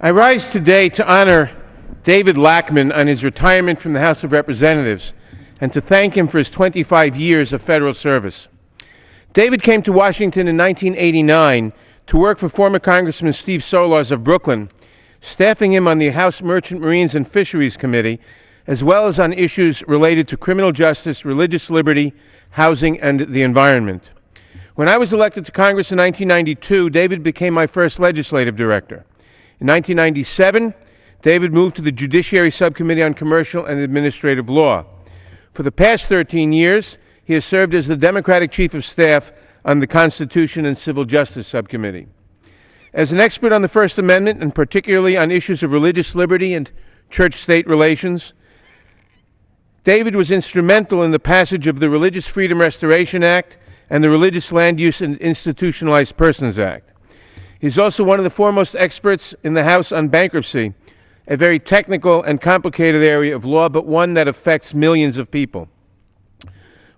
I rise today to honor David Lachmann on his retirement from the House of Representatives and to thank him for his 25 years of federal service. David came to Washington in 1989 to work for former Congressman Steve Solars of Brooklyn, staffing him on the House Merchant Marines and Fisheries Committee, as well as on issues related to criminal justice, religious liberty, housing, and the environment. When I was elected to Congress in 1992, David became my first legislative director. In 1997, David moved to the Judiciary Subcommittee on Commercial and Administrative Law. For the past 13 years, he has served as the Democratic Chief of Staff on the Constitution and Civil Justice Subcommittee. As an expert on the First Amendment, and particularly on issues of religious liberty and church-state relations, David was instrumental in the passage of the Religious Freedom Restoration Act and the Religious Land Use and Institutionalized Persons Act. He's also one of the foremost experts in the House on bankruptcy, a very technical and complicated area of law, but one that affects millions of people.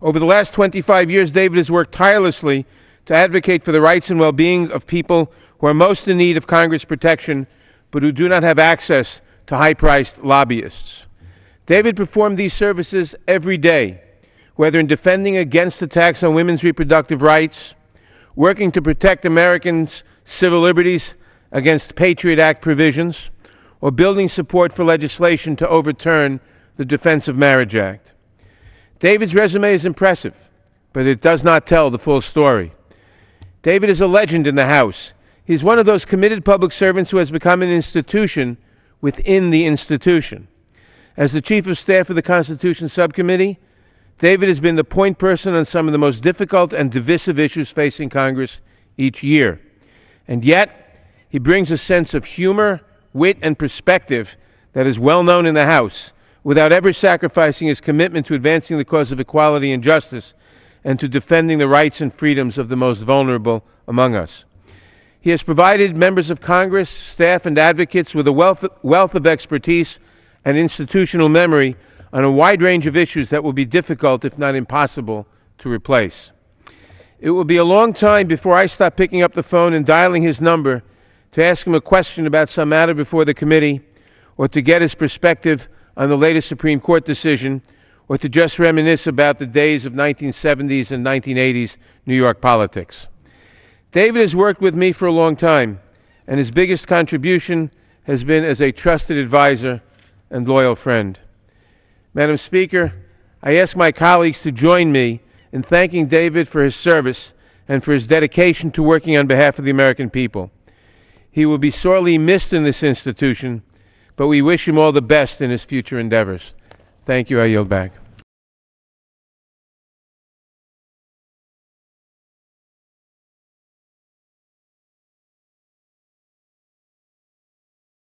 Over the last 25 years, David has worked tirelessly to advocate for the rights and well-being of people who are most in need of Congress protection, but who do not have access to high-priced lobbyists. David performed these services every day, whether in defending against attacks on women's reproductive rights, working to protect Americans' civil liberties against PATRIOT Act provisions, or building support for legislation to overturn the Defense of Marriage Act. David's resume is impressive, but it does not tell the full story. David is a legend in the House. He's one of those committed public servants who has become an institution within the institution. As the Chief of Staff of the Constitution Subcommittee, David has been the point person on some of the most difficult and divisive issues facing Congress each year. And yet, he brings a sense of humor, wit, and perspective that is well known in the House, without ever sacrificing his commitment to advancing the cause of equality and justice and to defending the rights and freedoms of the most vulnerable among us. He has provided members of Congress, staff, and advocates with a wealth of expertise and institutional memory on a wide range of issues that will be difficult, if not impossible, to replace. It will be a long time before I stop picking up the phone and dialing his number to ask him a question about some matter before the committee, or to get his perspective on the latest Supreme Court decision, or to just reminisce about the days of 1970s and 1980s New York politics. David has worked with me for a long time, and his biggest contribution has been as a trusted advisor and loyal friend. Madam Speaker, I ask my colleagues to join me in thanking David for his service and for his dedication to working on behalf of the American people. He will be sorely missed in this institution, but we wish him all the best in his future endeavors. Thank you. I yield back.